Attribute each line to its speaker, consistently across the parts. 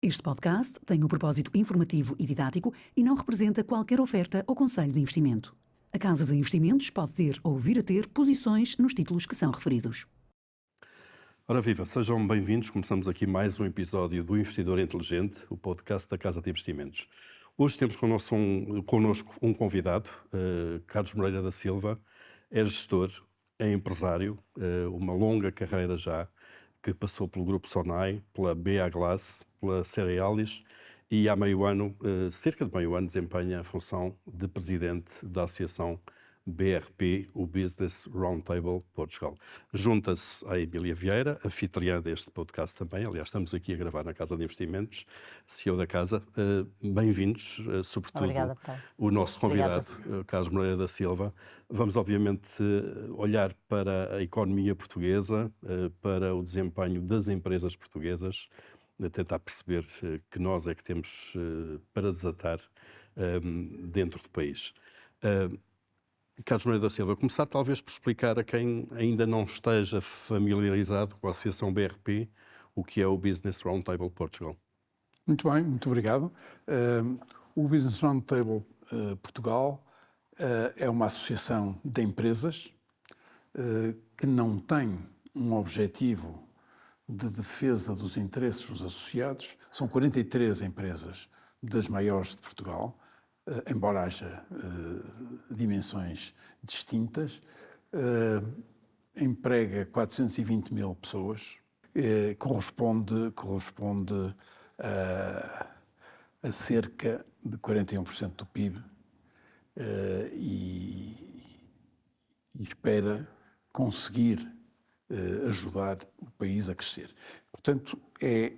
Speaker 1: Este podcast tem um propósito informativo e didático e não representa qualquer oferta ou conselho de investimento. A Casa de Investimentos pode ter ou vir a ter posições nos títulos que são referidos.
Speaker 2: Ora viva, sejam bem-vindos. Começamos aqui mais um episódio do Investidor Inteligente, o podcast da Casa de Investimentos. Hoje temos connosco um convidado, Carlos Moreira da Silva, é gestor, é empresário, uma longa carreira já, que passou pelo Grupo Sonai, pela BA Glass, pela Cerealis e há meio ano, cerca de meio ano, desempenha a função de presidente da Associação BRP, o Business Roundtable Portugal. Junta-se a Emília Vieira, anfitriã deste podcast também. Aliás, estamos aqui a gravar na Casa de Investimentos, CEO da casa. Bem-vindos, sobretudo
Speaker 3: Obrigada, Paulo.
Speaker 2: o nosso convidado, Carlos Moreira da Silva. Vamos, obviamente, olhar para a economia portuguesa, para o desempenho das empresas portuguesas, tentar perceber que nós é que temos para desatar dentro do país. Carlos Moreira da Silva, começar talvez por explicar a quem ainda não esteja familiarizado com a Associação BRP, o que é o Business Roundtable Portugal.
Speaker 4: Muito bem, muito obrigado. O Business Roundtable Portugal é uma associação de empresas que não tem um objetivo de defesa dos interesses dos associados. São 43 empresas das maiores de Portugal, embora haja dimensões distintas, emprega 420 mil pessoas, corresponde a cerca de 41% do PIB e espera conseguir ajudar o país a crescer. Portanto, é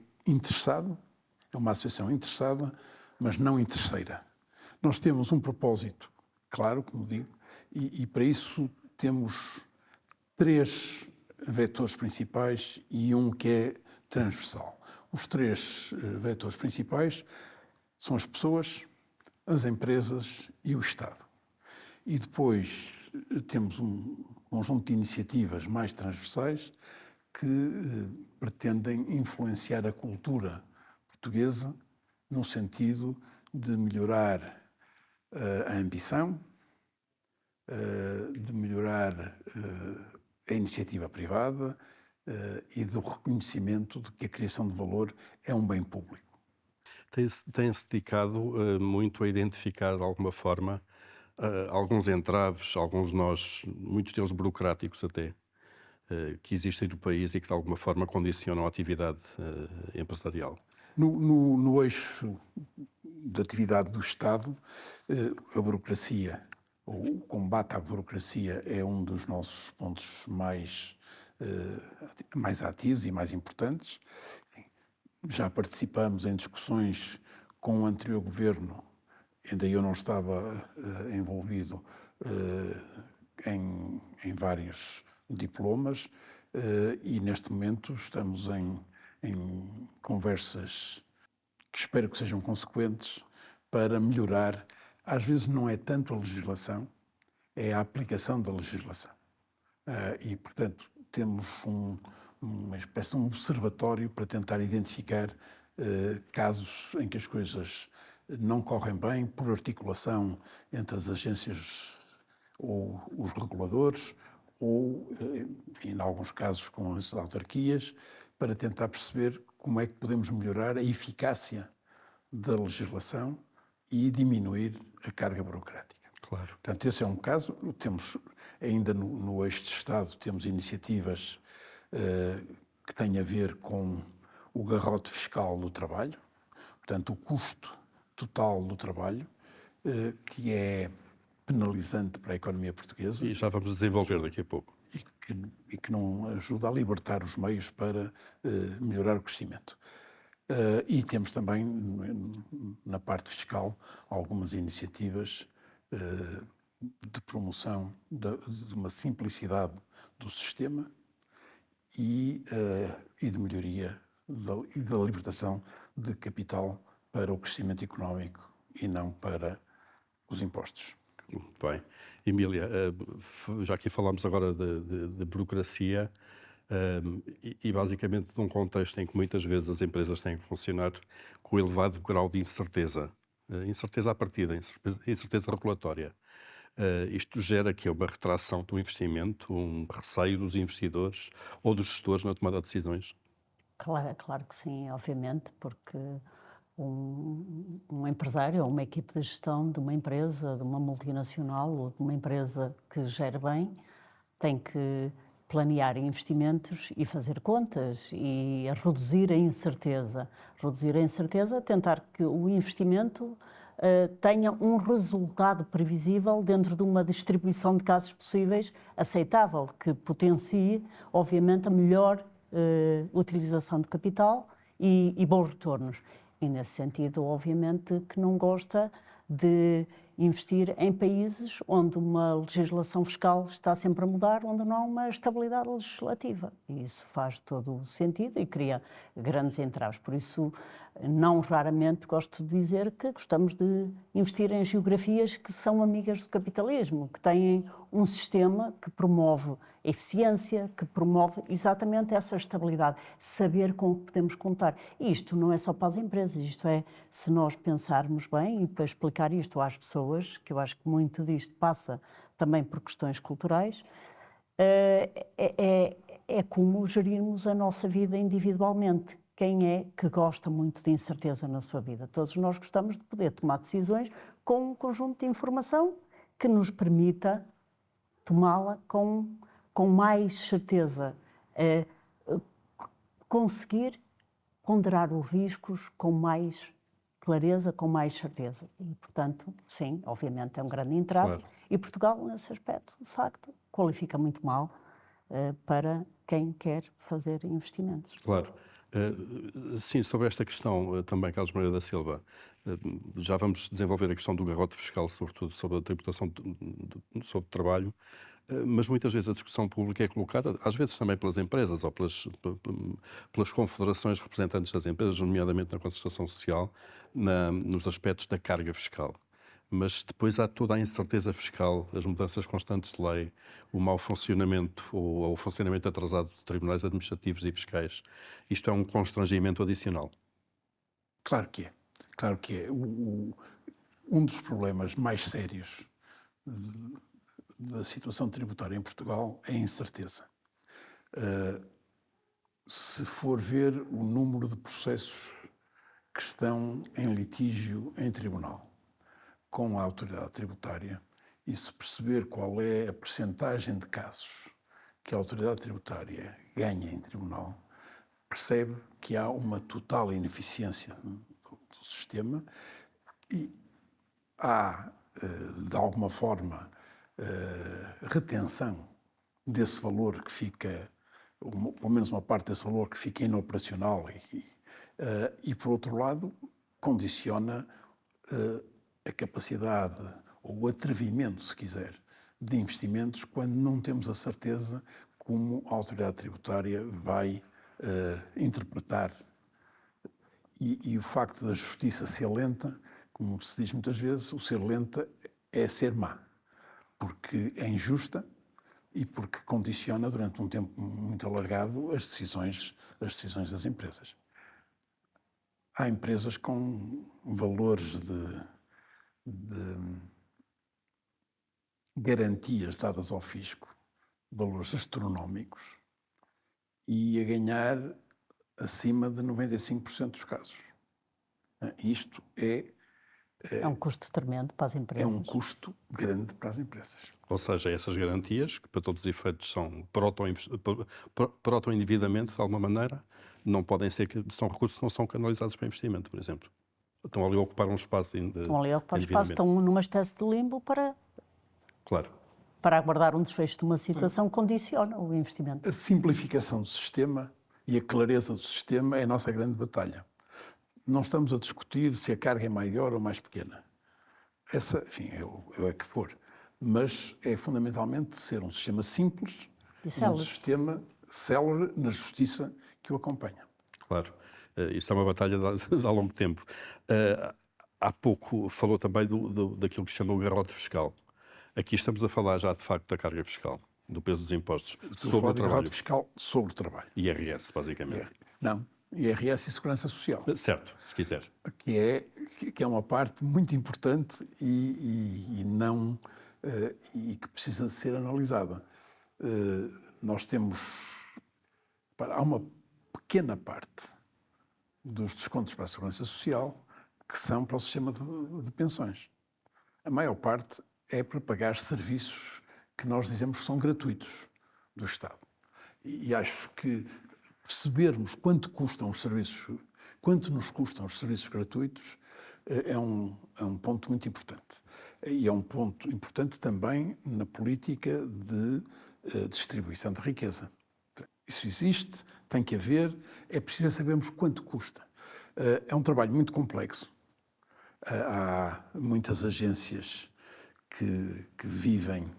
Speaker 4: uma associação interessada, mas não interesseira. Nós temos um propósito claro, como digo, e para isso temos 3 vetores principais e um que é transversal. Os 3 vetores principais são as pessoas, as empresas e o Estado. E depois temos um conjunto de iniciativas mais transversais que pretendem influenciar a cultura portuguesa no sentido de melhorar a ambição, de melhorar a iniciativa privada e do reconhecimento de que a criação de valor é um bem público.
Speaker 2: Tem-se dedicado muito a identificar, de alguma forma, alguns entraves, alguns nós, muitos deles burocráticos até, que existem no país e que, de alguma forma, condicionam a atividade empresarial.
Speaker 4: No eixo da atividade do Estado, a burocracia, o combate à burocracia é um dos nossos pontos mais ativos e mais importantes. Já participamos em discussões com o anterior governo, ainda eu não estava envolvido em vários diplomas e neste momento estamos em conversas que espero que sejam consequentes para melhorar. Às vezes não é tanto a legislação, é a aplicação da legislação. E, portanto, temos uma espécie de um observatório para tentar identificar casos em que as coisas não correm bem por articulação entre as agências ou os reguladores ou, enfim, em alguns casos com as autarquias, para tentar perceber como é que podemos melhorar a eficácia da legislação e diminuir a carga burocrática.
Speaker 2: Claro.
Speaker 4: Portanto, esse é um caso. Temos, ainda no eixo de Estado, temos iniciativas que têm a ver com o garrote fiscal do trabalho, portanto, o custo total do trabalho, que é penalizante para a economia portuguesa.
Speaker 2: E já vamos desenvolver daqui a pouco.
Speaker 4: E que não ajuda a libertar os meios para melhorar o crescimento. E temos também, na parte fiscal, algumas iniciativas de promoção de uma simplicidade do sistema e de melhoria e da libertação de capital para o crescimento económico e não para os impostos.
Speaker 2: Muito bem. Emília, já aqui falámos agora de burocracia. E basicamente num contexto em que muitas vezes as empresas têm que funcionar com elevado grau de incerteza. Incerteza à partida, incerteza regulatória. Isto gera aqui uma retração do investimento, um receio dos investidores ou dos gestores na tomada de decisões?
Speaker 3: Claro que sim, obviamente, porque um empresário ou uma equipe de gestão de uma empresa, de uma multinacional ou de uma empresa que gere bem, tem que planear investimentos e fazer contas e reduzir a incerteza. Reduzir a incerteza, tentar que o investimento tenha um resultado previsível dentro de uma distribuição de casos possíveis aceitável, que potencie, obviamente, a melhor utilização de capital e bons retornos. E, nesse sentido, obviamente, que não gosta de investir em países onde uma legislação fiscal está sempre a mudar, onde não há uma estabilidade legislativa. E isso faz todo o sentido e cria grandes entraves. Por isso, não raramente gosto de dizer que gostamos de investir em geografias que são amigas do capitalismo, que têm um sistema que promove a eficiência, que promove exatamente essa estabilidade, saber com o que podemos contar. E isto não é só para as empresas, isto é, se nós pensarmos bem, e para explicar isto às pessoas, que eu acho que muito disto passa também por questões culturais, é como gerirmos a nossa vida individualmente. Quem é que gosta muito de incerteza na sua vida? Todos nós gostamos de poder tomar decisões com um conjunto de informação que nos permita tomá-la com mais certeza, conseguir ponderar os riscos com mais clareza, com mais certeza. E, portanto, sim, obviamente é um grande entrave.
Speaker 2: Claro.
Speaker 3: E Portugal, nesse aspecto, de facto, qualifica muito mal para quem quer fazer investimentos.
Speaker 2: Claro. Sim, sobre esta questão também, Carlos Moreira da Silva, já vamos desenvolver a questão do garrote fiscal, sobretudo sobre a tributação sobre trabalho, mas muitas vezes a discussão pública é colocada, às vezes também pelas empresas ou pelas confederações representantes das empresas, nomeadamente na contestação social, nos aspectos da carga fiscal. Mas depois há toda a incerteza fiscal, as mudanças constantes de lei, o mau funcionamento ou o funcionamento atrasado de tribunais administrativos e fiscais. Isto é um constrangimento adicional.
Speaker 4: Claro que é. Claro que é. Um dos problemas mais sérios da situação tributária em Portugal é a incerteza. Se for ver o número de processos que estão em litígio em tribunal com a autoridade tributária e se perceber qual é a percentagem de casos que a autoridade tributária ganha em tribunal, percebe que há uma total ineficiência do sistema e há, de alguma forma, retenção desse valor que fica, pelo menos uma parte desse valor que fica inoperacional e por outro lado, condiciona a capacidade ou o atrevimento, se quiser, de investimentos quando não temos a certeza como a autoridade tributária vai interpretar. E o facto da justiça ser lenta, como se diz muitas vezes, o ser lenta é ser má, porque é injusta e porque condiciona durante um tempo muito alargado as decisões das empresas. Há empresas com valores de garantias dadas ao fisco, valores astronómicos, e a ganhar acima de 95% dos casos. Isto
Speaker 3: É um custo tremendo para as empresas.
Speaker 4: é um custo grande para as empresas.
Speaker 2: Ou seja, essas garantias, que para todos os efeitos são por auto-endividamento, de alguma maneira, não podem ser, são recursos que não são canalizados para investimento, por exemplo. Estão ali a ocupar um espaço de
Speaker 3: Estão ali a ocupar espaço, estão numa espécie de limbo
Speaker 2: Claro.
Speaker 3: para aguardar um desfecho de uma situação que condiciona o investimento.
Speaker 4: A simplificação do sistema e a clareza do sistema é a nossa grande batalha. Não estamos a discutir se a carga é maior ou mais pequena. Essa, enfim, é o que for. Mas é fundamentalmente ser um sistema simples e um sistema célere na justiça que o acompanha.
Speaker 2: Claro. Isso é uma batalha de há longo tempo. Há pouco falou também daquilo que se chama o garrote fiscal. Aqui estamos a falar já de facto da carga fiscal. do peso dos impostos
Speaker 4: Estou a
Speaker 2: sobre
Speaker 4: falar
Speaker 2: o
Speaker 4: de
Speaker 2: trabalho.
Speaker 4: derrota fiscal sobre o trabalho.
Speaker 2: IRS, basicamente.
Speaker 4: Não, IRS e Segurança Social,
Speaker 2: Certo, se quiser.
Speaker 4: que é uma parte muito importante e não e que precisa de ser analisada. Nós temos, há uma pequena parte dos descontos para a Segurança Social que são para o sistema de pensões. A maior parte é para pagar serviços que nós dizemos que são gratuitos do Estado. E acho que percebermos quanto nos custam os serviços gratuitos é um ponto muito importante. E é um ponto importante também na política de distribuição de riqueza. Isso existe, tem que haver, é preciso sabermos quanto custa. É um trabalho muito complexo. Há muitas agências que vivem,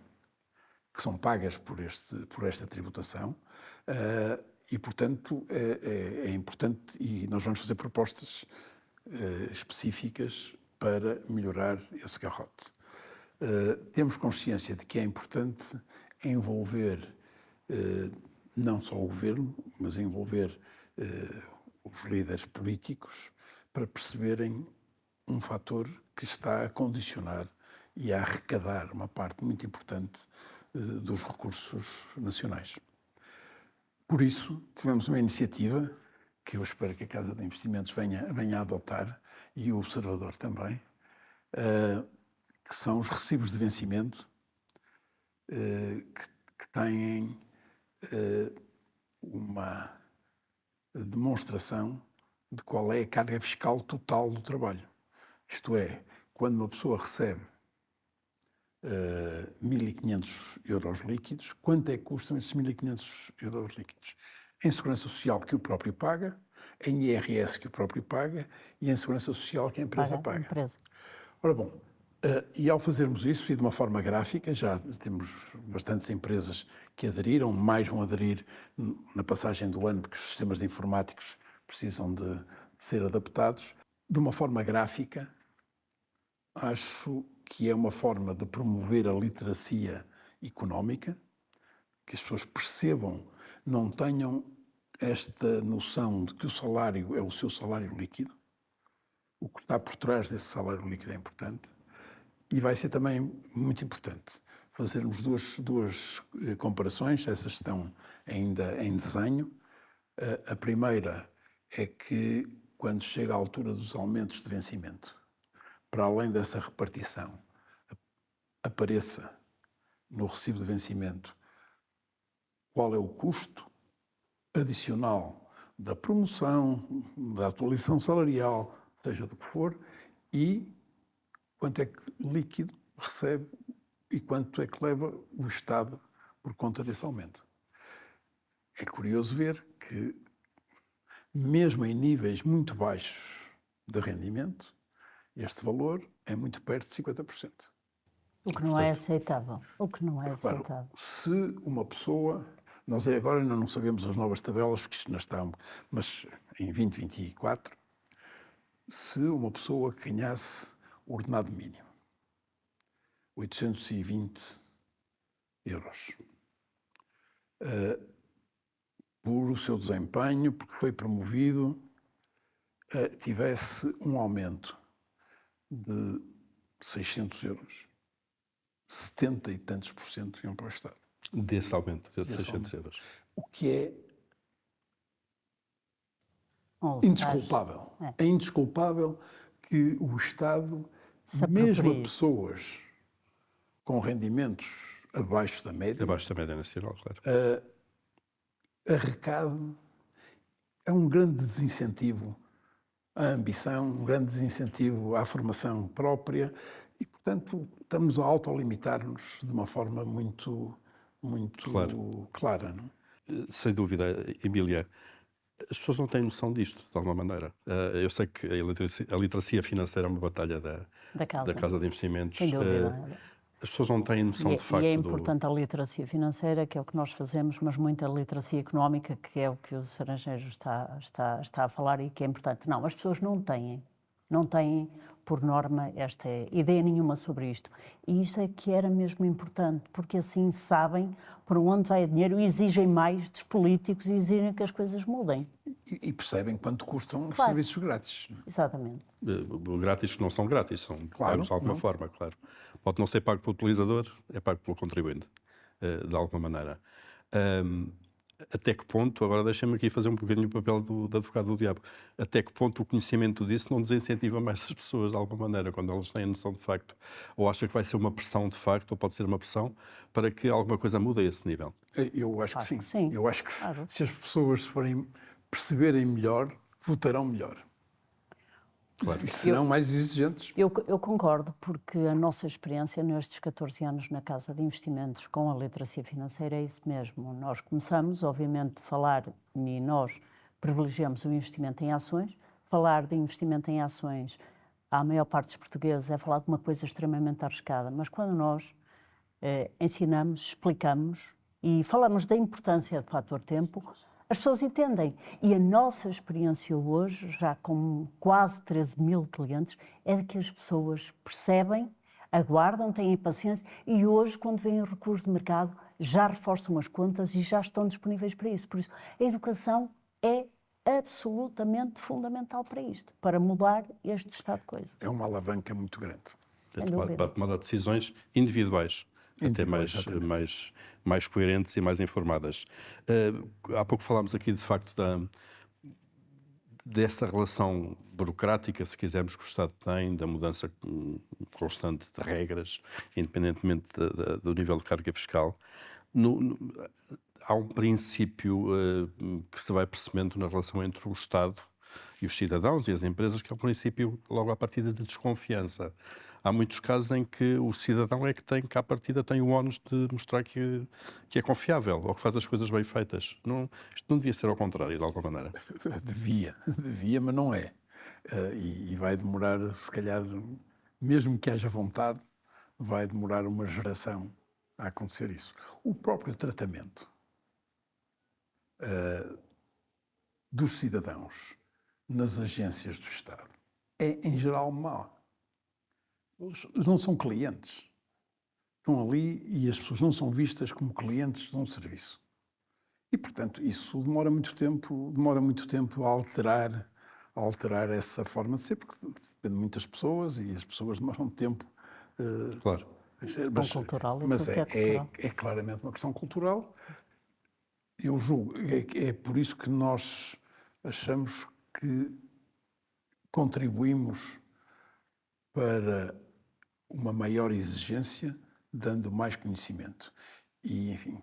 Speaker 4: que são pagas por esta tributação e, portanto, é importante e nós vamos fazer propostas específicas para melhorar esse garrote. Temos consciência de que é importante envolver não só o governo, mas envolver os líderes políticos para perceberem um fator que está a condicionar e a arrecadar uma parte muito importante dos recursos nacionais. Por isso, tivemos uma iniciativa que eu espero que a Casa de Investimentos venha a adotar, e o Observador também, que são os recibos de vencimento que têm uma demonstração de qual é a carga fiscal total do trabalho. Isto é, quando uma pessoa recebe 1.500 euros líquidos, quanto é que custam esses 1.500 euros líquidos? Em Segurança Social, que o próprio paga, em IRS, que o próprio paga, e em Segurança Social, que a empresa paga. Ora bom, e ao fazermos isso, e de uma forma gráfica, já temos bastantes empresas que aderiram, mais vão aderir na passagem do ano, porque os sistemas informáticos precisam de ser adaptados. De uma forma gráfica, acho que é uma forma de promover a literacia económica, que as pessoas percebam, não tenham esta noção de que o salário é o seu salário líquido. O que está por trás desse salário líquido é importante. E vai ser também muito importante fazermos duas comparações, essas estão ainda em desenho. A primeira é que, quando chega à altura dos aumentos de vencimento, para além dessa repartição, apareça no recibo de vencimento qual é o custo adicional da promoção, da atualização salarial, seja do que for, e quanto é que líquido recebe e quanto é que leva o Estado por conta desse aumento. É curioso ver que, mesmo em níveis muito baixos de rendimento, este valor é muito perto de 50%.
Speaker 3: O que não é aceitável. O que não é aceitável.
Speaker 4: Se uma pessoa... Nós agora ainda não sabemos as novas tabelas, porque isto não está... Mas em 2024, se uma pessoa ganhasse o ordenado mínimo, 820 euros, por o seu desempenho, porque foi promovido, tivesse um aumento de 600 euros, 70 e tantos % iam para o Estado.
Speaker 2: Desse aumento, desses 600 euros.
Speaker 4: O que é indesculpável. É indesculpável que o Estado, mesmo a pessoas com rendimentos abaixo da média...
Speaker 2: Abaixo da média nacional, claro.
Speaker 4: Arrecade. É um grande desincentivo à ambição, um grande desincentivo à formação própria e, portanto, estamos a autolimitar-nos de uma forma muito clara. Não?
Speaker 2: Sem dúvida, Emília. As pessoas não têm noção disto, de alguma maneira. Eu sei que a literacia financeira é uma batalha da Casa de Investimentos.
Speaker 3: Sem dúvida.
Speaker 2: As pessoas não têm noção, de facto...
Speaker 3: E é importante a literacia financeira, que é o que nós fazemos, mas muita literacia económica, que é o que o Cerangeiro está a falar e que é importante. Não, as pessoas não têm por norma, esta é ideia nenhuma sobre isto. E isto é que era mesmo importante, porque assim sabem para onde vai o dinheiro e exigem mais dos políticos e exigem que as coisas mudem.
Speaker 4: E percebem quanto custam os
Speaker 3: Claro.
Speaker 4: serviços grátis.
Speaker 3: Exatamente.
Speaker 2: Grátis que não são grátis, são pagos de alguma
Speaker 4: não.
Speaker 2: forma, claro. Pode não ser pago pelo utilizador, é pago pelo contribuinte, de alguma maneira. Até que ponto, agora deixa-me aqui fazer um bocadinho o papel do advogado do diabo, até que ponto o conhecimento disso não desincentiva mais as pessoas de alguma maneira, quando elas têm a noção de facto, ou acha que vai ser uma pressão de facto, ou pode ser uma pressão, para que alguma coisa mude a esse nível?
Speaker 4: Eu acho que
Speaker 3: Claro
Speaker 4: sim.
Speaker 3: que sim.
Speaker 4: Eu acho que
Speaker 3: Claro.
Speaker 4: se as pessoas forem perceberem melhor, votarão melhor.
Speaker 2: Claro.
Speaker 4: E serão mais exigentes.
Speaker 3: Eu concordo, porque a nossa experiência nestes 14 anos na Casa de Investimentos com a literacia financeira é isso mesmo. Nós começamos, obviamente, a falar, e nós privilegiamos o investimento em ações. Falar de investimento em ações, à maior parte dos portugueses, é falar de uma coisa extremamente arriscada. Mas quando nós ensinamos, explicamos e falamos da importância do fator tempo, as pessoas entendem. E a nossa experiência hoje, já com quase 13 mil clientes, é de que as pessoas percebem, aguardam, têm paciência e hoje, quando vêm recursos de mercado, já reforçam as contas e já estão disponíveis para isso. Por isso, a educação é absolutamente fundamental para isto, para mudar este estado de coisa.
Speaker 4: É uma alavanca muito grande.
Speaker 2: Para tomar decisões individuais, até
Speaker 4: Exatamente.
Speaker 2: mais coerentes e mais informadas. Há pouco falámos aqui, de facto, dessa relação burocrática, se quisermos, que o Estado tem, da mudança constante de regras, independentemente do nível de carga fiscal. Há um princípio que se vai percebendo na relação entre o Estado e os cidadãos e as empresas, que é um princípio, logo à partida, de desconfiança. Há muitos casos em que o cidadão é que tem, que à partida tem o ónus de mostrar que é confiável ou que faz as coisas bem feitas. Isto não devia ser ao contrário, de alguma maneira.
Speaker 4: Devia, mas não é. E vai demorar, se calhar, mesmo que haja vontade, vai demorar uma geração a acontecer isso. O próprio tratamento dos cidadãos nas agências do Estado é, em geral, mau. Eles não são clientes. Estão ali e as pessoas não são vistas como clientes de um serviço. E, portanto, isso demora muito tempo a alterar essa forma de ser, porque depende de muitas pessoas e as pessoas demoram tempo.
Speaker 2: Claro.
Speaker 3: Cultural e
Speaker 4: Mas
Speaker 3: tudo que é cultural.
Speaker 4: é claramente uma questão cultural. Eu julgo, é por isso que nós achamos que contribuímos para uma maior exigência, dando mais conhecimento. E, enfim,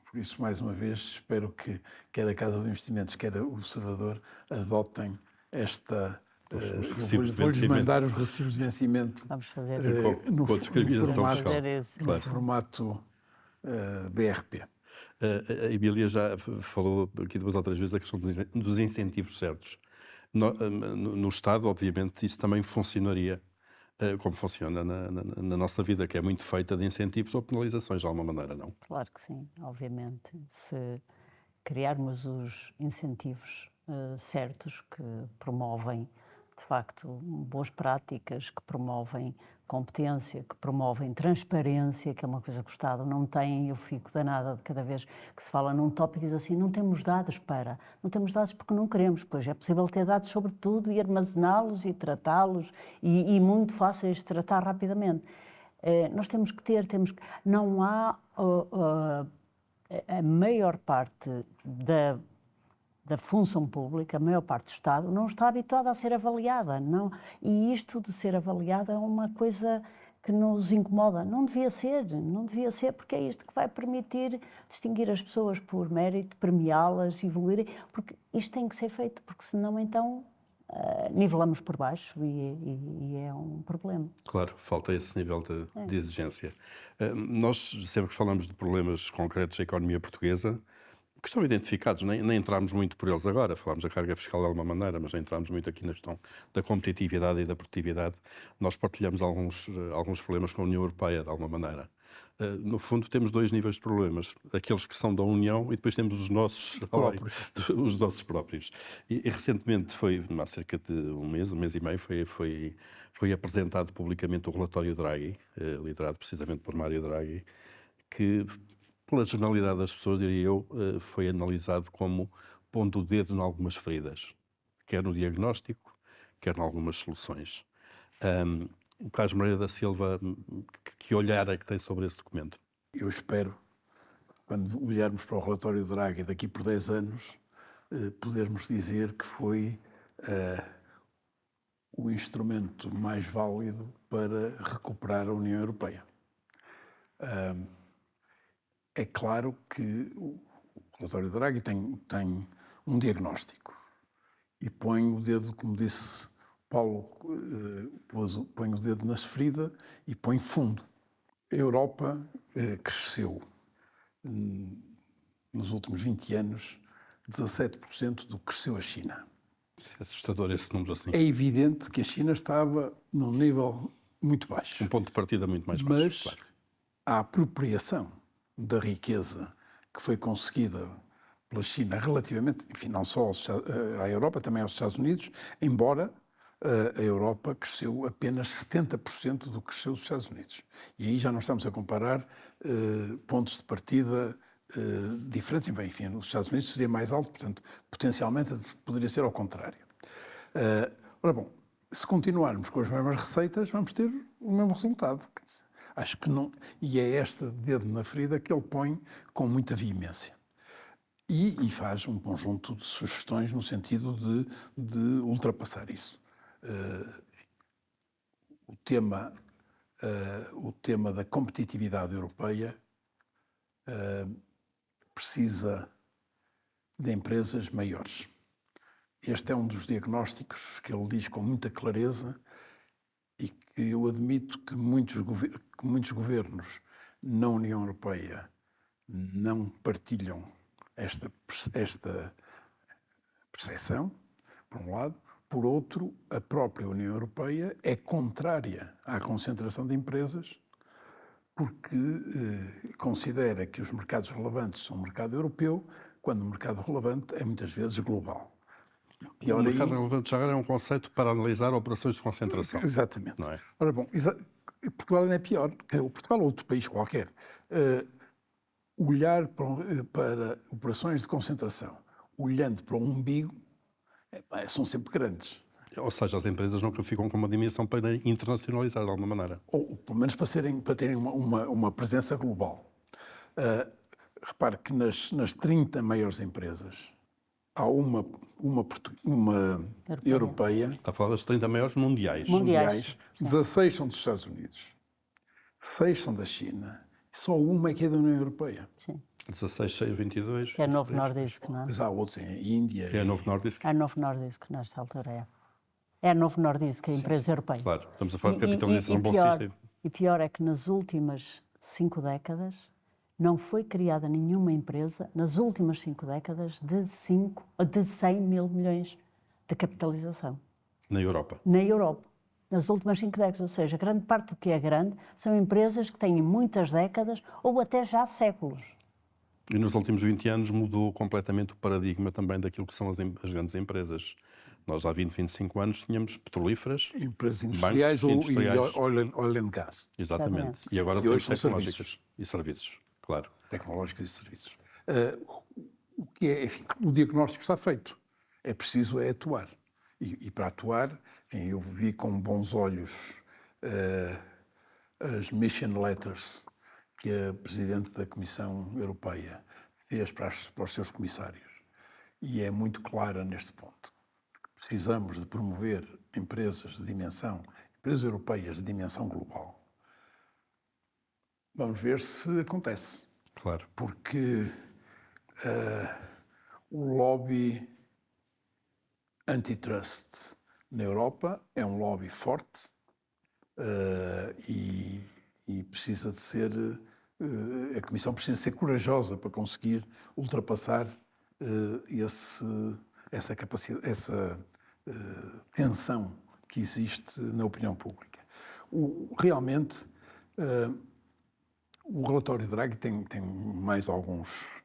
Speaker 4: por isso, mais uma vez, espero que quer a Casa de Investimentos, quer o Observador adotem esta... Vou-lhes mandar os recibos de vencimento
Speaker 3: Vamos fazer
Speaker 4: no
Speaker 2: Claro.
Speaker 4: formato BRP.
Speaker 2: A Emília já falou aqui 2 ou 3 vezes a questão dos incentivos certos. No Estado, obviamente, isso também funcionaria como funciona na nossa vida, que é muito feita de incentivos ou penalizações, de alguma maneira, não?
Speaker 3: Claro que sim, obviamente. Se criarmos os incentivos certos que promovem, de facto, boas práticas, que promovem competência, que promovem transparência, que é uma coisa que o Estado não tem, e eu fico danada de cada vez que se fala num tópico e diz assim, não temos dados porque não queremos, pois é possível ter dados sobre tudo e armazená-los e tratá-los e muito fáceis de tratar rapidamente. Nós temos que ter, não há a maior parte da função pública, a maior parte do Estado, não está habituada a ser avaliada. Não. E isto de ser avaliada é uma coisa que nos incomoda. Não devia ser, porque é isto que vai permitir distinguir as pessoas por mérito, premiá-las, evoluírem, porque isto tem que ser feito, porque senão então nivelamos por baixo e é um problema.
Speaker 2: Claro, falta esse nível de exigência. Nós sempre que falamos de problemas concretos da economia portuguesa, que estão identificados, nem entramos muito por eles agora, falámos da carga fiscal de alguma maneira, mas nem entramos muito aqui na questão da competitividade e da produtividade. Nós partilhamos alguns problemas com a União Europeia, de alguma maneira. No fundo, temos dois níveis de problemas. Aqueles que são da União e depois temos os nossos próprios. Os nossos próprios. E recentemente, há cerca de um mês e meio, foi apresentado publicamente o relatório Draghi, liderado precisamente por Mário Draghi, que, pela generalidade das pessoas, diria eu, foi analisado como pondo o dedo em algumas feridas, quer no diagnóstico, quer em algumas soluções. O Carlos Moreira da Silva, que olhar é que tem sobre esse documento?
Speaker 4: Eu espero, quando olharmos para o relatório de Draghi daqui por 10 anos, podermos dizer que foi o instrumento mais válido para recuperar a União Europeia. É claro que o relatório de Draghi tem um diagnóstico e põe o dedo, como disse Paulo, põe o dedo na ferida e põe fundo. A Europa cresceu nos últimos 20 anos 17% do que cresceu a China.
Speaker 2: É assustador esse número assim.
Speaker 4: É evidente que a China estava num nível muito baixo.
Speaker 2: Um ponto de partida muito mais baixo.
Speaker 4: Mas
Speaker 2: claro.
Speaker 4: a apropriação da riqueza que foi conseguida pela China relativamente, enfim, não só à Europa, também aos Estados Unidos, embora a Europa cresceu apenas 70% do que cresceu os Estados Unidos. E aí já não estamos a comparar pontos de partida diferentes. Enfim, nos Estados Unidos seria mais alto, portanto, potencialmente poderia ser ao contrário. Ora bom, se continuarmos com as mesmas receitas, vamos ter o mesmo resultado. Acho que não. E é este dedo na ferida que ele põe com muita veemência. E faz um conjunto de sugestões no sentido de ultrapassar isso. O tema da competitividade europeia precisa de empresas maiores. Este é um dos diagnósticos que ele diz com muita clareza e que eu admito que muitos governos na União Europeia não partilham esta percepção, por um lado. Por outro, a própria União Europeia é contrária à concentração de empresas porque considera que os mercados relevantes são o mercado europeu, quando o mercado relevante é muitas vezes global.
Speaker 2: O mercado relevante já é um conceito para analisar operações de concentração.
Speaker 4: Exatamente.
Speaker 2: Não é?
Speaker 4: Ora bom, Portugal ainda é pior, o Portugal ou outro país qualquer. Olhar para operações de concentração, olhando para o umbigo, são sempre grandes.
Speaker 2: Ou seja, as empresas nunca ficam com uma dimensão para internacionalizar de alguma maneira.
Speaker 4: Ou pelo menos para terem uma presença global. Repare que nas 30 maiores empresas há uma europeia.
Speaker 2: Está a falar das 30 maiores mundiais.
Speaker 4: 16 são dos Estados Unidos, 6 são da China, e só uma é que é da União Europeia.
Speaker 3: Sim.
Speaker 2: 16, 6, 22.
Speaker 3: Que é Novo Nordisk, não é?
Speaker 4: Mas há outros em Índia.
Speaker 2: Que é a Novo Nordisk.
Speaker 3: É Novo Nordisk, nesta altura é. É a Novo Nordisk, a empresa europeia.
Speaker 2: Claro, estamos a falar de capitalização bolsista.
Speaker 3: E pior é que nas últimas 5 décadas não foi criada nenhuma empresa, nas últimas 5 décadas, de 100 mil milhões de capitalização.
Speaker 2: Na Europa.
Speaker 3: Na Europa. Nas últimas 5 décadas, ou seja, grande parte do que é grande são empresas que têm muitas décadas ou até já séculos.
Speaker 2: E nos últimos 20 anos mudou completamente o paradigma também daquilo que são as grandes empresas. Nós há 20, 25 anos tínhamos petrolíferas,
Speaker 4: empresas industriais e oil and gas.
Speaker 2: Exatamente. E agora temos tecnológicas e serviços, claro.
Speaker 4: Tecnológicos e serviços. O que é, enfim, o diagnóstico está feito. É preciso atuar. E para atuar, enfim, eu vi com bons olhos as mission letters que a Presidente da Comissão Europeia fez para os seus comissários. E é muito clara neste ponto. Precisamos de promover empresas europeias de dimensão global. Vamos ver se acontece.
Speaker 2: Claro.
Speaker 4: Porque o lobby antitrust na Europa é um lobby forte e precisa de ser a Comissão precisa ser corajosa para conseguir ultrapassar essa capacidade, essa tensão que existe na opinião pública. Realmente, o relatório Draghi tem mais alguns,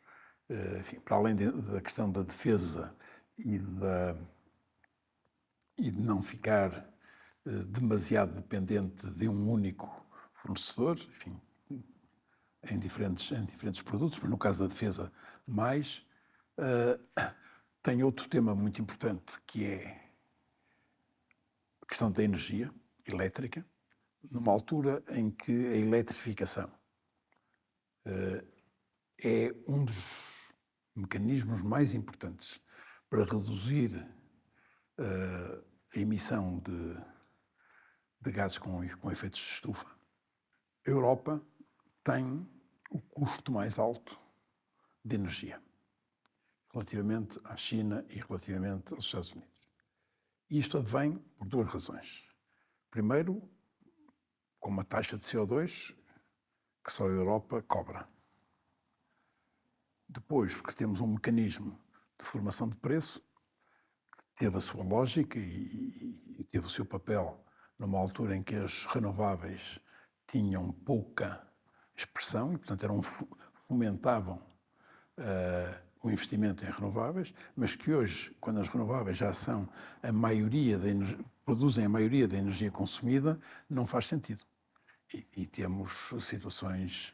Speaker 4: enfim, para além da questão da defesa e de não ficar demasiado dependente de um único fornecedor, enfim, em diferentes produtos, mas no caso da defesa mais, tem outro tema muito importante que é a questão da energia elétrica, numa altura em que a eletrificação é um dos mecanismos mais importantes para reduzir a emissão de gases com efeitos de estufa. A Europa tem o custo mais alto de energia, relativamente à China e relativamente aos Estados Unidos. E isto advém por duas razões. Primeiro, com uma taxa de CO2 que só a Europa cobra. Depois, porque temos um mecanismo de formação de preço que teve a sua lógica e teve o seu papel numa altura em que as renováveis tinham pouca expressão e, portanto, fomentavam o investimento em renováveis, mas que hoje, quando as renováveis já são produzem a maioria da energia consumida, não faz sentido. E temos situações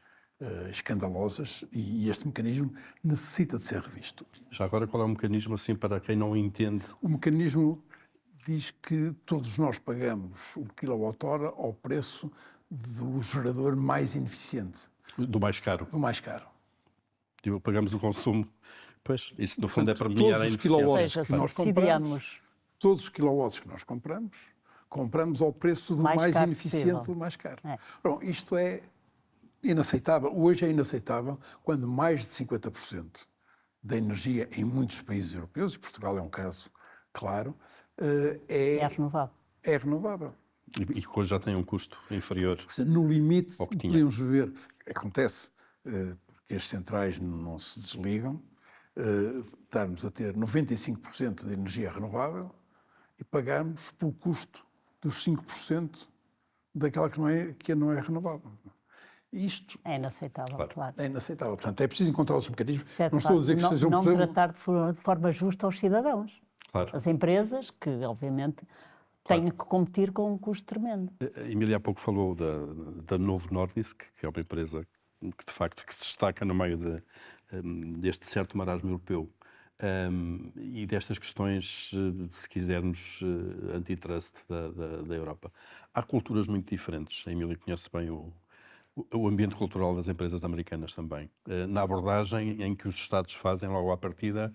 Speaker 4: escandalosas e este mecanismo necessita de ser revisto.
Speaker 2: Já agora, qual é o mecanismo, assim, para quem não entende?
Speaker 4: O mecanismo diz que todos nós pagamos o quilowatt-hora ao preço do gerador mais ineficiente.
Speaker 2: Do mais caro.
Speaker 4: Do mais caro.
Speaker 2: Tipo, pagamos o consumo. Pois, isso no fundo é para
Speaker 4: todos
Speaker 2: premiar a
Speaker 4: os
Speaker 2: ineficiência.
Speaker 4: quilowatts que nós compramos, todos os quilowatts que nós compramos ao preço do mais ineficiente, do mais caro. Bom, isto é inaceitável. Hoje é inaceitável quando mais de 50% da energia em muitos países europeus, e Portugal é um caso claro, é renovável. É renovável.
Speaker 2: E que hoje já tem um custo inferior.
Speaker 4: No limite, podemos ver, acontece, porque as centrais não se desligam, estarmos a ter 95% de energia renovável e pagarmos pelo custo dos 5% daquela que não é renovável. Isto
Speaker 3: é inaceitável, claro.
Speaker 4: É inaceitável. Portanto, é preciso encontrar os mecanismos.
Speaker 3: Não estou a dizer que seja um problema. Não tratar de forma justa os cidadãos.
Speaker 2: Claro.
Speaker 3: As empresas, que obviamente têm que competir com um custo tremendo.
Speaker 2: A Emília há pouco falou da Novo Nordisk, que é uma empresa que de facto que se destaca no meio deste certo marasmo europeu. E destas questões, se quisermos, antitrust da Europa. Há culturas muito diferentes. A Emília conhece bem o ambiente cultural das empresas americanas também. Na abordagem em que os Estados fazem logo à partida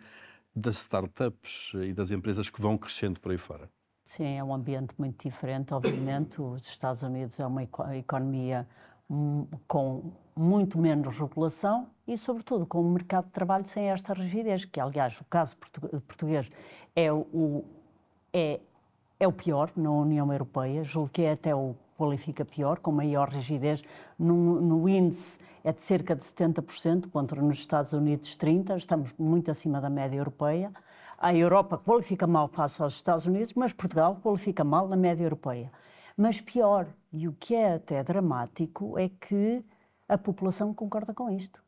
Speaker 2: das startups e das empresas que vão crescendo por aí fora.
Speaker 3: Sim, é um ambiente muito diferente. Obviamente, os Estados Unidos é uma economia com muito menos regulação e, sobretudo, com um mercado de trabalho sem esta rigidez, que, aliás, o caso português é o pior na União Europeia, julgo que é até o qualifica pior, com maior rigidez. No índice é de cerca de 70%, contra nos Estados Unidos 30%, estamos muito acima da média europeia. A Europa qualifica mal face aos Estados Unidos, mas Portugal qualifica mal na média europeia. Mas pior, e o que é até dramático, é que a população concorda com isto.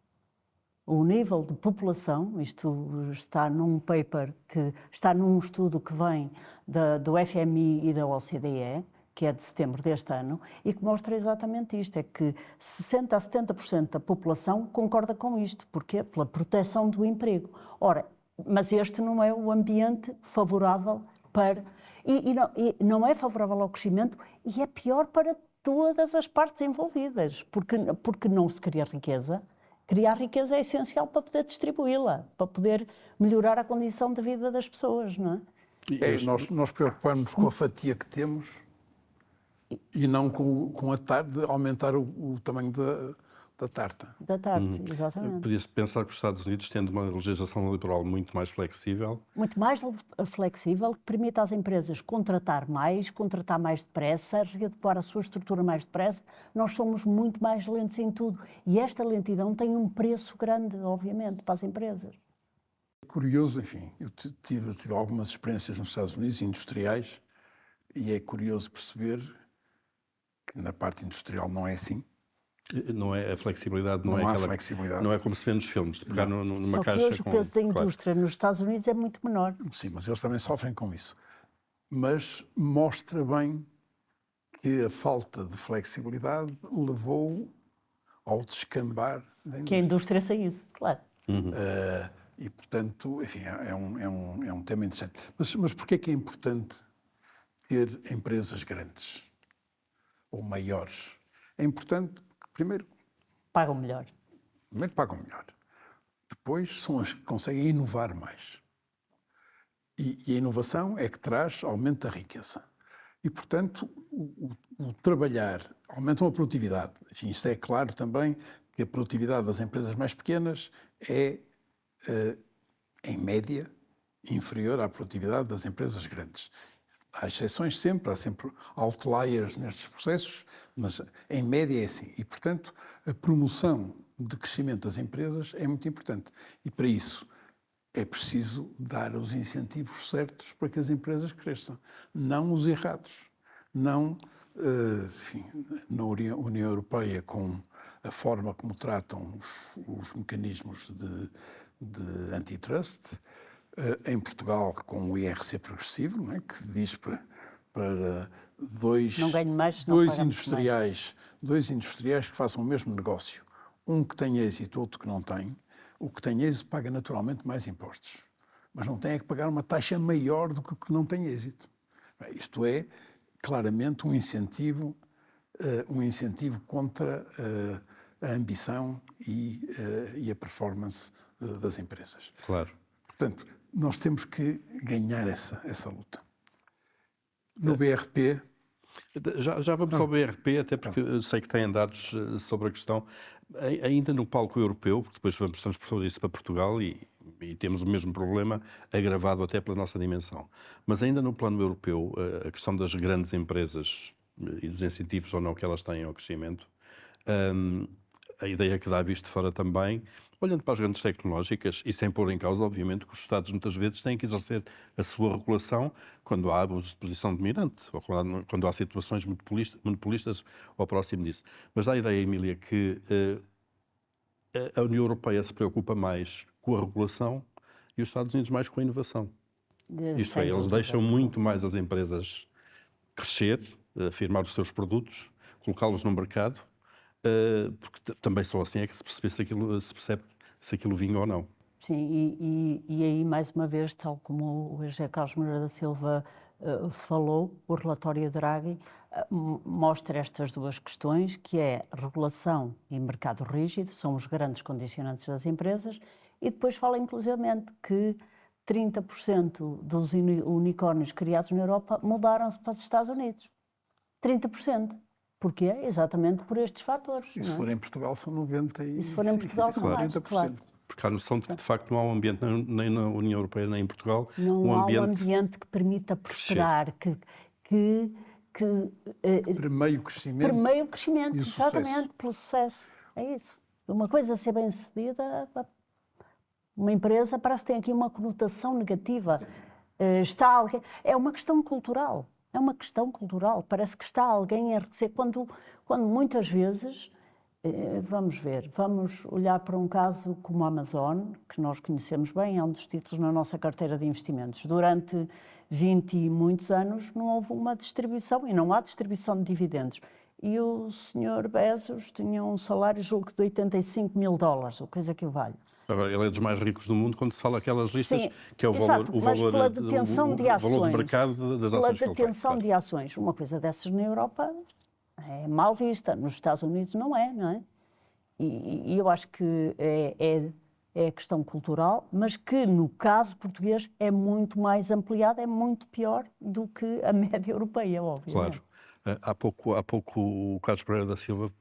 Speaker 3: O nível de população, isto está num paper, está num estudo que vem do FMI e da OCDE, que é de setembro deste ano, e que mostra exatamente isto, é que 60% a 70% da população concorda com isto. Porquê? Pela proteção do emprego. Ora, mas este não é o ambiente favorável para... E não é favorável ao crescimento e é pior para todas as partes envolvidas, porque não se cria riqueza. Criar riqueza é essencial para poder distribuí-la, para poder melhorar a condição de vida das pessoas, não é?
Speaker 4: Nós preocupamos com a fatia que temos e não com a de aumentar o tamanho da tarta.
Speaker 3: Da tarde, exatamente.
Speaker 2: Podia-se pensar que os Estados Unidos, tendo uma legislação eleitoral muito mais flexível,
Speaker 3: Muito mais flexível, que permite às empresas contratar mais depressa, readequar a sua estrutura mais depressa. Nós somos muito mais lentos em tudo. E esta lentidão tem um preço grande, obviamente, para as empresas.
Speaker 4: É curioso, enfim, eu tive algumas experiências nos Estados Unidos, industriais, e é curioso perceber que na parte industrial não é assim.
Speaker 2: não é a flexibilidade, não é
Speaker 4: Não há
Speaker 2: aquela,
Speaker 4: flexibilidade.
Speaker 2: não é como se vê nos filmes, de pegar numa
Speaker 3: Só que
Speaker 2: caixa
Speaker 3: hoje o peso da indústria nos Estados Unidos é muito menor.
Speaker 4: Sim, mas eles também sofrem com isso. Mas mostra bem que a falta de flexibilidade levou ao descambar da
Speaker 3: Que a
Speaker 4: indústria.
Speaker 3: indústria saísse, claro.
Speaker 4: E, portanto, enfim, é um tema interessante. Mas porquê é que é importante ter empresas grandes ou maiores? É importante porque, primeiro
Speaker 3: Pagam melhor.
Speaker 4: pagam melhor. Depois são as que conseguem inovar mais. E a inovação é que traz aumento da riqueza. E, portanto, o trabalhar aumenta a produtividade. Enfim, isto é claro também que a produtividade das empresas mais pequenas é, em média, inferior à produtividade das empresas grandes. Há exceções sempre, há sempre outliers nestes processos, mas em média é assim. E, portanto, a promoção de crescimento das empresas é muito importante. E, para isso, é preciso dar os incentivos certos para que as empresas cresçam, não os errados. Não, enfim, na União Europeia, com a forma como tratam os mecanismos de antitrust, em Portugal, com o IRC progressivo, não é? Que diz para dois industriais que façam o mesmo negócio, um que tem êxito, outro que não tem. O que tem êxito paga naturalmente mais impostos, mas não tem é que pagar uma taxa maior do que o que não tem êxito. Isto é claramente um incentivo contra a ambição e a performance das empresas.
Speaker 2: Claro.
Speaker 4: Portanto, nós temos que ganhar essa luta. No BRP...
Speaker 2: Já vamos ao BRP, até porque sei que têm dados sobre a questão. Ainda no palco europeu, porque depois vamos transportar isso para Portugal e temos o mesmo problema, agravado até pela nossa dimensão. Mas ainda no plano europeu, a questão das grandes empresas e dos incentivos ou não que elas têm ao crescimento, a ideia que dá visto de fora também, olhando para as grandes tecnológicas e sem pôr em causa, obviamente, que os Estados muitas vezes têm que exercer a sua regulação quando há abuso de posição dominante ou quando há situações monopolistas ou próximo disso. Mas dá a ideia, Emília, que a União Europeia se preocupa mais com a regulação e os Estados Unidos mais com a inovação. Isto é, eles deixam muito mais as empresas crescer, afirmar os seus produtos, colocá-los no mercado, porque também só assim é que se percebe se aquilo vinga ou não.
Speaker 3: Sim, e aí, mais uma vez, tal como o José Carlos Moreira da Silva falou, o relatório Draghi mostra estas duas questões, que é regulação e mercado rígido, são os grandes condicionantes das empresas, e depois fala inclusivamente que 30% dos unicórnios criados na Europa mudaram-se para os Estados Unidos. 30%. Porquê? Exatamente por estes fatores.
Speaker 4: E se for em Portugal são 90%.
Speaker 3: E se for em Portugal são mais, claro.
Speaker 2: Porque há noção de que, de facto, não há um ambiente nem na União Europeia nem em Portugal.
Speaker 3: Não há um ambiente que permita prosperar, que
Speaker 4: permeie o crescimento.
Speaker 3: Permeie o crescimento, exatamente,
Speaker 4: sucesso.
Speaker 3: pelo sucesso. É isso. Uma coisa ser bem-sucedida, uma empresa parece que tem aqui uma conotação negativa. É uma questão cultural. É uma questão cultural. Parece que está alguém a enriquecer. Quando muitas vezes, vamos olhar para um caso como a Amazon, que nós conhecemos bem, é um dos títulos na nossa carteira de investimentos. Durante 20 e muitos anos não houve uma distribuição, e não há distribuição de dividendos. E o Sr. Bezos tinha um salário, julgo que de $85.000, ou coisa que o valha.
Speaker 2: Agora, ele é dos mais ricos do mundo quando se fala aquelas listas,
Speaker 3: Sim,
Speaker 2: que é o
Speaker 3: exato,
Speaker 2: valor,
Speaker 3: mas pela detenção de ações,
Speaker 2: valor de mercado das ações.
Speaker 3: Pela detenção de ações. Uma coisa dessas na Europa é mal vista, nos Estados Unidos não é? E eu acho que é questão cultural, mas que no caso português é muito mais ampliada, é muito pior do que a média europeia, obviamente.
Speaker 2: Claro. Há pouco o Carlos Pereira da Silva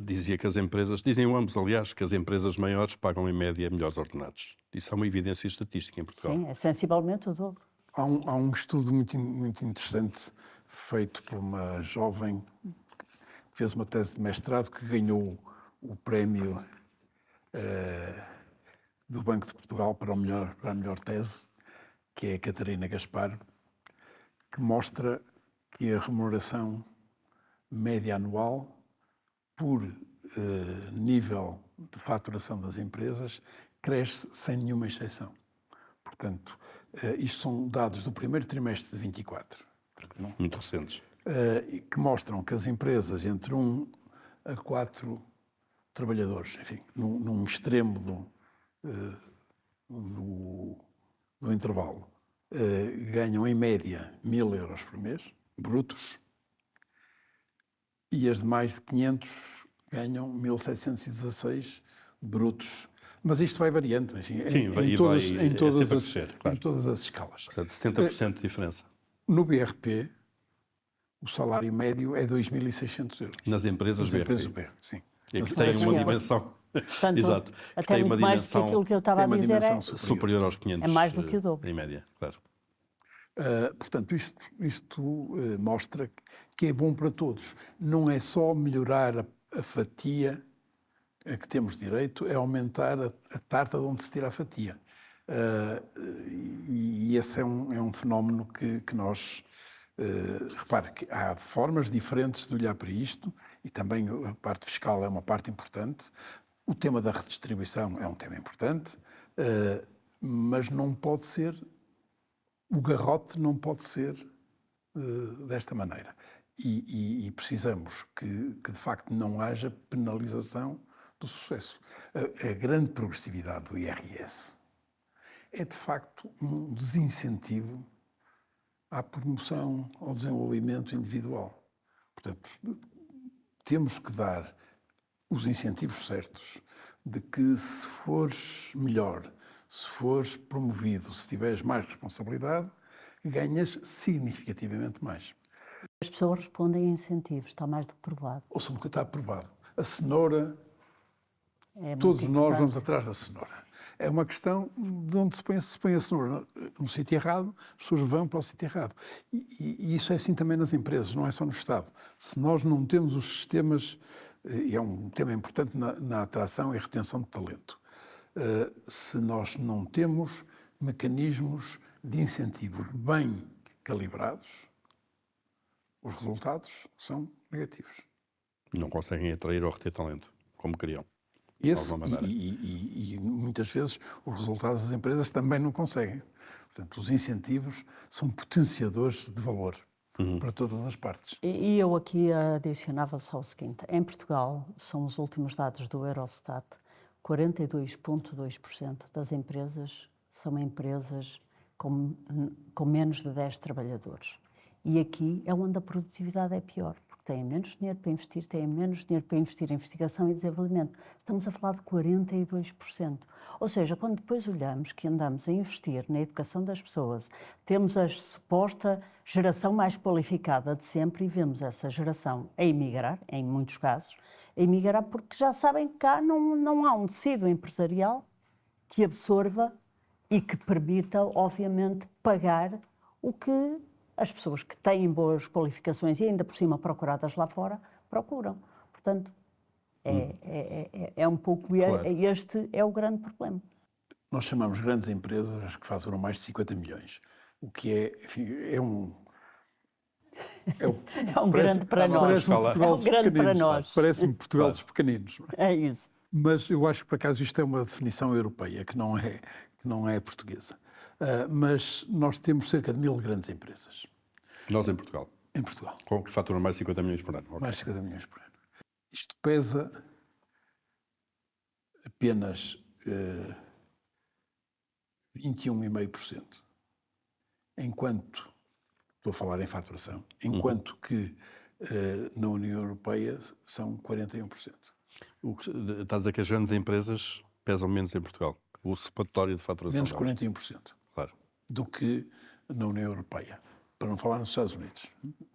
Speaker 2: dizia que as empresas, dizem ambos, aliás, que as empresas maiores pagam em média melhores ordenados. Isso é uma evidência estatística em Portugal.
Speaker 3: Sim, é sensivelmente o dobro.
Speaker 4: Há um estudo muito interessante feito por uma jovem que fez uma tese de mestrado que ganhou o prémio do Banco de Portugal para a melhor tese, que é a Catarina Gaspar, que mostra que a remuneração média anual por nível de faturação das empresas cresce sem nenhuma exceção. Portanto, isto são dados do primeiro trimestre de 24.
Speaker 2: Muito recentes.
Speaker 4: Que mostram que as empresas entre 1 a 4 trabalhadores, enfim, num extremo do intervalo, ganham em média 1.000 euros por mês, brutos, e as de mais de 500 ganham 1.716 brutos. Mas isto vai variando, enfim, em todas as escalas.
Speaker 2: Portanto, 70% de diferença.
Speaker 4: No BRP, o salário médio é 2.600 euros.
Speaker 2: Nas empresas
Speaker 4: BRP, sim.
Speaker 2: E que tem uma dimensão.
Speaker 3: Portanto,
Speaker 2: Exato.
Speaker 3: até muito mais do que aquilo que eu estava a dizer
Speaker 2: superior aos 500.
Speaker 3: É mais do que o dobro.
Speaker 2: Em média, claro.
Speaker 4: Portanto, isto mostra que é bom para todos. Não é só melhorar a fatia a que temos direito, é aumentar a tarta de onde se tira a fatia. E esse é um fenómeno que nós... repare que há formas diferentes de olhar para isto e também a parte fiscal é uma parte importante. O tema da redistribuição é um tema importante, mas não pode ser... O garrote não pode ser desta maneira. E precisamos que, de facto, não haja penalização do sucesso. A grande progressividade do IRS é, de facto, um desincentivo à promoção, ao desenvolvimento individual. Portanto, temos que dar os incentivos certos de que, se fores melhor, se fores promovido, se tiveres mais responsabilidade, ganhas significativamente mais.
Speaker 3: As pessoas respondem a incentivos, está mais do que provado.
Speaker 4: Ou seja, nunca está provado. A cenoura, todos nós vamos atrás da cenoura. É uma questão de onde se põe a cenoura. No sítio errado, as pessoas vão para o sítio errado. E isso é assim também nas empresas, não é só no Estado. Se nós não temos os sistemas, e é um tema importante na atração e retenção de talento, se nós não temos mecanismos de incentivos bem calibrados, os resultados são negativos.
Speaker 2: Não conseguem atrair ou reter talento, como queriam.
Speaker 4: E muitas vezes os resultados das empresas também não conseguem. Portanto, os incentivos são potenciadores de valor para todas as partes.
Speaker 3: E eu aqui adicionava só o seguinte. Em Portugal, são os últimos dados do Eurostat, 42,2% das empresas são empresas com menos de 10 trabalhadores. E aqui é onde a produtividade é pior, porque têm menos dinheiro para investir, têm menos dinheiro para investir em investigação e desenvolvimento. Estamos a falar de 42%. Ou seja, quando depois olhamos que andamos a investir na educação das pessoas, temos a suposta geração mais qualificada de sempre e vemos essa geração a emigrar, em muitos casos, a emigrar porque já sabem que cá não há um tecido empresarial que absorva e que permita, obviamente, pagar o que as pessoas que têm boas qualificações e ainda por cima procuradas lá fora, procuram. Portanto, é um pouco...
Speaker 2: Claro.
Speaker 3: Este é o grande problema.
Speaker 4: Nós chamamos grandes empresas as que faturam mais de 50 milhões, o que é, enfim, é um
Speaker 3: grande para nós.
Speaker 4: Parece-me Portugal dos pequeninos.
Speaker 3: É isso.
Speaker 4: Mas eu acho que, por acaso, isto é uma definição europeia, que não é portuguesa. Mas nós temos cerca de 1.000 grandes empresas.
Speaker 2: Nós em Portugal?
Speaker 4: Em Portugal.
Speaker 2: Com que faturam mais de 50 milhões por ano. Okay.
Speaker 4: Mais de 50 milhões por ano. Isto pesa apenas 21,5%. Enquanto, estou a falar em faturação, enquanto que na União Europeia são 41%.
Speaker 2: Está a dizer que as grandes empresas pesam menos em Portugal? O somatório de faturação?
Speaker 4: Menos 41%.
Speaker 2: Claro.
Speaker 4: Do que na União Europeia. para não falar nos Estados Unidos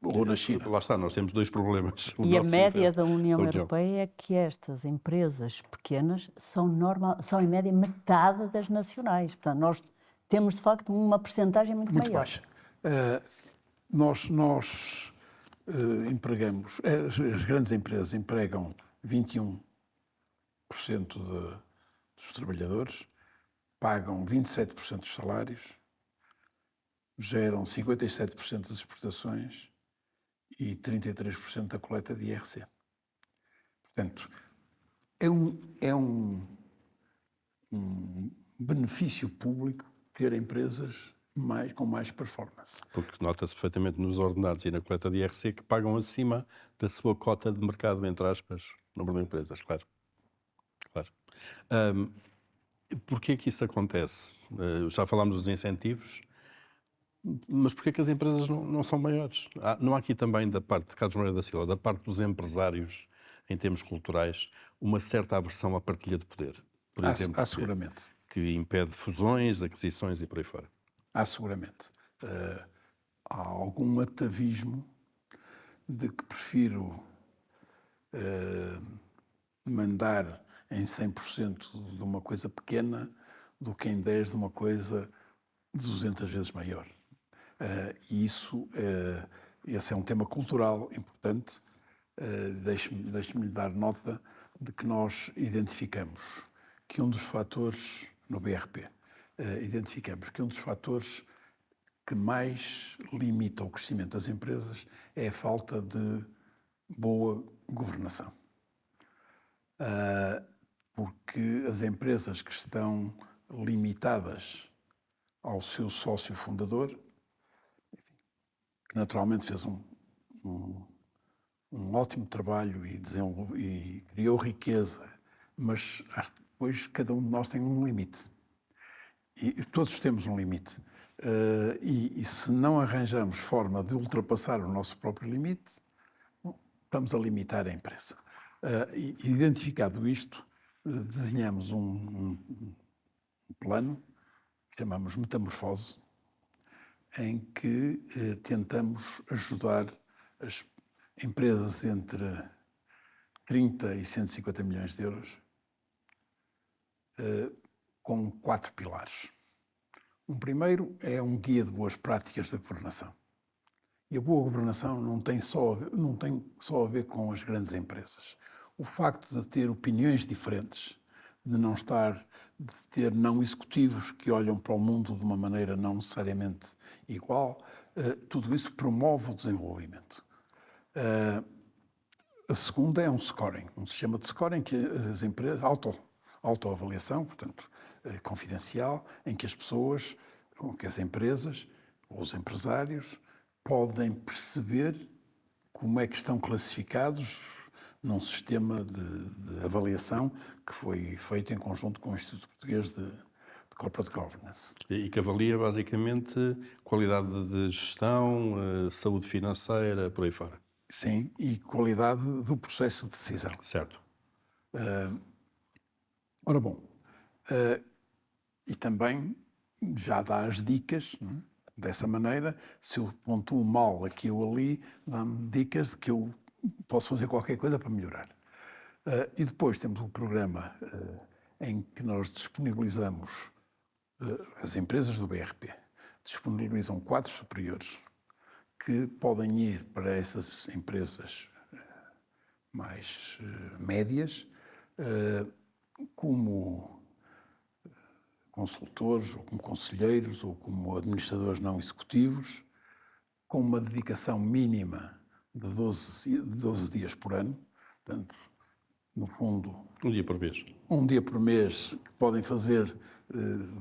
Speaker 4: ou na China.
Speaker 2: Lá está, nós temos dois problemas. O
Speaker 3: E a
Speaker 2: nosso
Speaker 3: média
Speaker 2: é
Speaker 3: da União
Speaker 2: da
Speaker 3: Europeia é que estas empresas pequenas são em média metade das nacionais. Portanto, nós temos de facto uma percentagem muito maior.
Speaker 4: Baixa. Nós empregamos, as grandes empresas empregam 21% dos trabalhadores, pagam 27% dos salários, geram 57% das exportações e 33% da coleta de IRC. Portanto, é um benefício público ter empresas com mais performance.
Speaker 2: Porque nota-se perfeitamente nos ordenados e na coleta de IRC que pagam acima da sua cota de mercado, entre aspas, número de empresas, claro. Claro. Porquê é que isso acontece? Já falámos dos incentivos, mas porquê é que as empresas não são maiores? Não há aqui também, da parte de Carlos Moreira da Silva, da parte dos empresários, em termos culturais, uma certa aversão à partilha de poder? Por exemplo,
Speaker 4: Há seguramente.
Speaker 2: Que impede fusões, aquisições e por aí fora.
Speaker 4: Há seguramente. Há algum atavismo de que prefiro mandar em 100% de uma coisa pequena do que em 10% de uma coisa 200 vezes maior. E esse é um tema cultural importante. Deixe-me dar nota de que nós identificamos que um dos fatores, no BRP, identificamos que um dos fatores que mais limita o crescimento das empresas é a falta de boa governação. Porque as empresas que estão limitadas ao seu sócio fundador, que naturalmente fez um ótimo trabalho e criou riqueza, mas depois cada um de nós tem um limite. E todos temos um limite. E se não arranjamos forma de ultrapassar o nosso próprio limite, estamos a limitar a empresa. Identificado isto, desenhamos um plano que chamamos Metamorfose, em que tentamos ajudar as empresas entre 30 e 150 milhões de euros com 4 pilares. Um primeiro é um guia de boas práticas da governação. E a boa governação não tem só a ver com as grandes empresas. O facto de ter opiniões diferentes, de ter não executivos que olham para o mundo de uma maneira não necessariamente igual, tudo isso promove o desenvolvimento. A segunda é um scoring, um sistema de scoring que as empresas, autoavaliação, portanto, confidencial, em que as empresas ou os empresários podem perceber como é que estão classificados num sistema de avaliação que foi feito em conjunto com o Instituto Português de Corporate Governance.
Speaker 2: E que avalia basicamente qualidade de gestão, saúde financeira, por aí fora.
Speaker 4: Sim, e qualidade do processo de decisão.
Speaker 2: Certo.
Speaker 4: Ora bom, e também já dá as dicas, não é? Dessa maneira, se eu pontuo mal aqui ou ali, dá-me dicas de que eu posso fazer qualquer coisa para melhorar. E depois temos um programa em que nós disponibilizamos, as empresas do BRP disponibilizam quadros superiores que podem ir para essas empresas mais médias como consultores, ou como conselheiros, ou como administradores não executivos, com uma dedicação mínima de 12 dias por ano. Portanto, no fundo...
Speaker 2: Um dia por mês.
Speaker 4: Um dia por mês, que podem fazer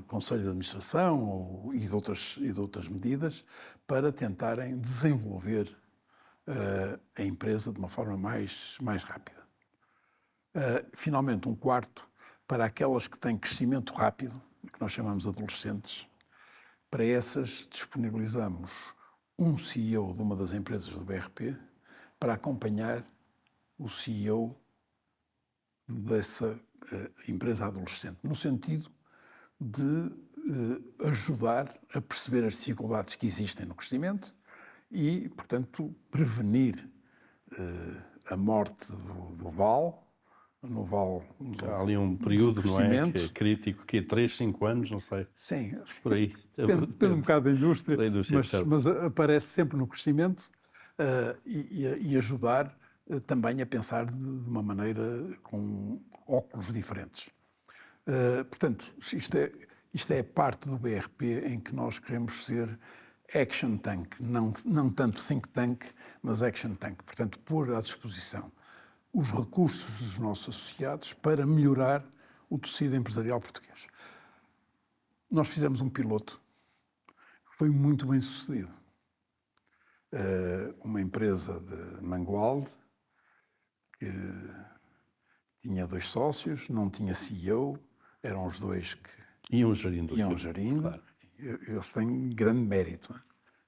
Speaker 4: conselho de administração e de outras medidas para tentarem desenvolver a empresa de uma forma mais rápida. Finalmente, um quarto para aquelas que têm crescimento rápido, que nós chamamos adolescentes. Para essas, disponibilizamos um CEO de uma das empresas do BRP para acompanhar o CEO dessa empresa adolescente, no sentido de ajudar a perceber as dificuldades que existem no crescimento, e, portanto, prevenir a morte do Val, no Val
Speaker 2: Há ali um período, não é,
Speaker 4: crescimento.
Speaker 2: que é crítico, que é 3, 5 anos, não sei,
Speaker 4: Sim,
Speaker 2: por aí.
Speaker 4: depende um bocado da indústria,
Speaker 2: certo.
Speaker 4: mas aparece sempre no crescimento e ajudar também a pensar de uma maneira com óculos diferentes. Portanto, isto é parte do BRP em que nós queremos ser action tank, não tanto think tank, mas action tank. Portanto, pôr à disposição os recursos dos nossos associados para melhorar o tecido empresarial português. Nós fizemos um piloto que foi muito bem sucedido. Uma empresa de Mangualde, que tinha 2 sócios, não tinha CEO, eram os 2 que
Speaker 2: Iam gerindo.
Speaker 4: iam gerindo.
Speaker 2: Claro.
Speaker 4: Eles têm grande mérito.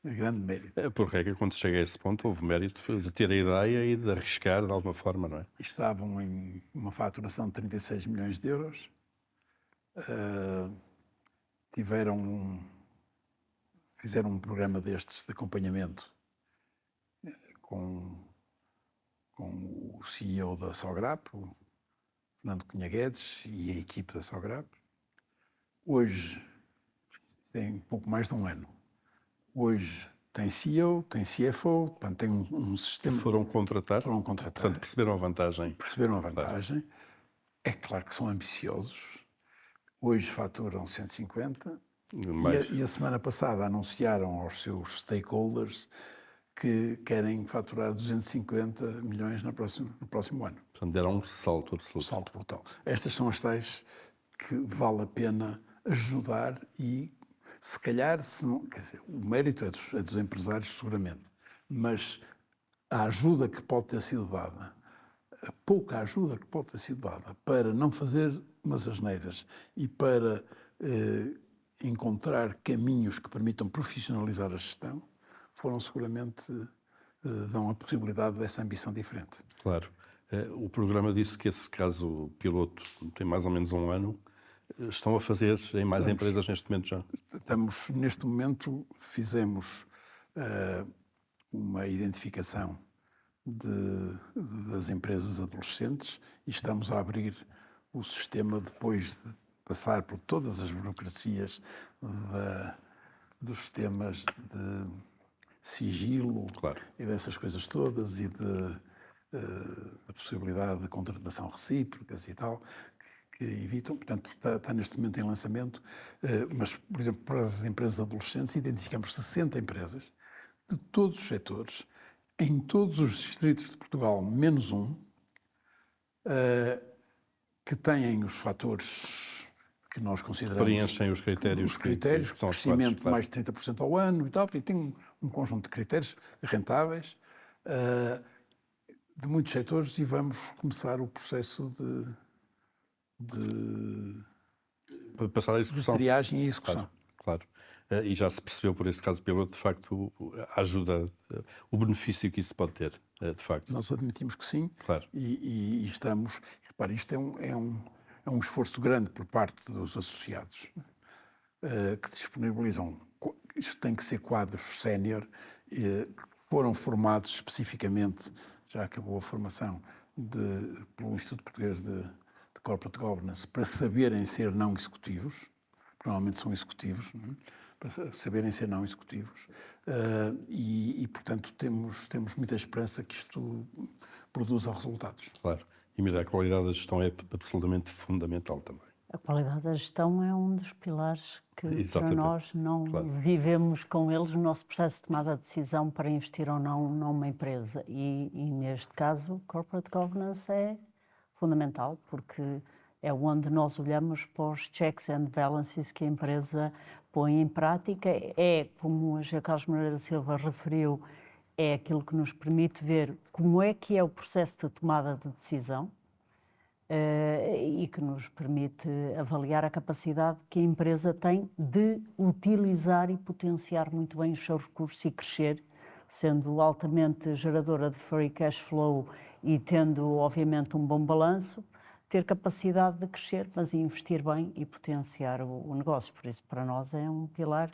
Speaker 4: Grande mérito.
Speaker 2: Por regra, quando se chega a esse ponto, houve mérito de ter a ideia e de arriscar de alguma forma, não é?
Speaker 4: Estavam em uma faturação de 36 milhões de euros. Fizeram um programa destes de acompanhamento com o CEO da Sograp, o Fernando Cunha Guedes, e a equipe da Sograp. Hoje, tem pouco mais de um ano. Hoje tem CEO, tem CFO, portanto tem um sistema.
Speaker 2: Foram contratar.
Speaker 4: Portanto,
Speaker 2: perceberam a vantagem.
Speaker 4: Perceberam a vantagem. Claro. É claro que são ambiciosos. Hoje faturam 150. E a semana passada anunciaram aos seus stakeholders que querem faturar 250 milhões no próximo ano.
Speaker 2: Portanto, deram um salto absoluto.
Speaker 4: Um salto brutal. Estas são as tais que vale a pena ajudar e, se calhar, quer dizer, o mérito é dos empresários, seguramente, mas a ajuda que pode ter sido dada, a pouca ajuda que pode ter sido dada para não fazer umas asneiras e para encontrar caminhos que permitam profissionalizar a gestão, foram seguramente, dão a possibilidade dessa ambição diferente.
Speaker 2: Claro. O programa disse que esse caso piloto tem mais ou menos um ano. Estão a fazer em mais empresas neste momento já?
Speaker 4: Neste momento, fizemos uma identificação das empresas adolescentes e estamos a abrir o sistema depois de passar por todas as burocracias dos sistemas de sigilo, claro, e dessas coisas todas e da possibilidade de contratação recíprocas e tal, que evitam. Portanto, está neste momento em lançamento, mas, por exemplo, para as empresas adolescentes, identificamos 60 empresas de todos os setores, em todos os distritos de Portugal, menos um, que têm os fatores que nós consideramos...
Speaker 2: Preenchem os critérios.
Speaker 4: Os critérios,
Speaker 2: que são
Speaker 4: crescimento de mais de 30% ao ano e tal, enfim, tem um conjunto de critérios rentáveis de muitos setores, e vamos começar o processo de
Speaker 2: passar a execução.
Speaker 4: De triagem e execução.
Speaker 2: Claro. E já se percebeu por esse caso piloto, de facto, a ajuda, o benefício que isso pode ter, de facto.
Speaker 4: Nós admitimos que sim.
Speaker 2: Claro.
Speaker 4: E estamos... Repare, isto é um esforço grande por parte dos associados, que disponibilizam... Isto tem que ser quadros sénior, que foram formados especificamente, já acabou a formação, pelo Instituto Português de Corporate Governance, para saberem ser não executivos, normalmente são executivos, não é? Para saberem ser não executivos, e portanto, temos muita esperança que isto produza resultados.
Speaker 2: Claro. E a qualidade da gestão é absolutamente fundamental também.
Speaker 3: A qualidade da gestão é um dos pilares que,
Speaker 2: exatamente,
Speaker 3: para nós, não vivemos com eles no nosso processo de tomada de decisão para investir ou não numa empresa. E neste caso, corporate governance é fundamental, porque é onde nós olhamos para os checks and balances que a empresa põe em prática. É, como a José Carlos Moreira da Silva referiu, é aquilo que nos permite ver como é que é o processo de tomada de decisão e que nos permite avaliar a capacidade que a empresa tem de utilizar e potenciar muito bem os seus recursos e crescer, sendo altamente geradora de free cash flow e tendo, obviamente, um bom balanço, ter capacidade de crescer, mas investir bem e potenciar o negócio. Por isso, para nós, é um pilar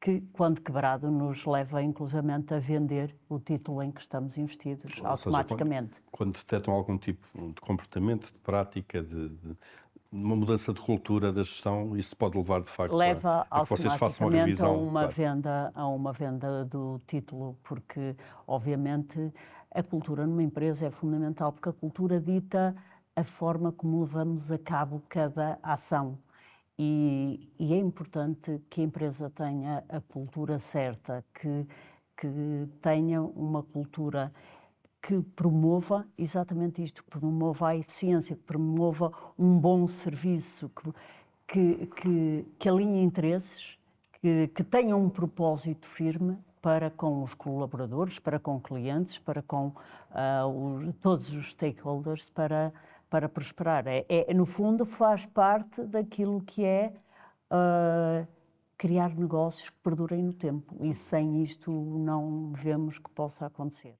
Speaker 3: que, quando quebrado, nos leva inclusivamente a vender o título em que estamos investidos automaticamente.
Speaker 2: Seja, quando detectam algum tipo de comportamento, de prática, de uma mudança de cultura da gestão, isso pode levar, de facto,
Speaker 3: leva
Speaker 2: a que vocês façam uma
Speaker 3: automaticamente
Speaker 2: revisão.
Speaker 3: a uma venda do título, porque, obviamente, a cultura numa empresa é fundamental, porque a cultura dita a forma como levamos a cabo cada ação. E é importante que a empresa tenha a cultura certa, que tenha uma cultura que promova exatamente isto, que promova a eficiência, que promova um bom serviço, que alinhe interesses, que tenha um propósito firme para com os colaboradores, para com clientes, para com todos os stakeholders, para prosperar. No fundo, faz parte daquilo que é criar negócios que perdurem no tempo. E sem isto não vemos que possa acontecer.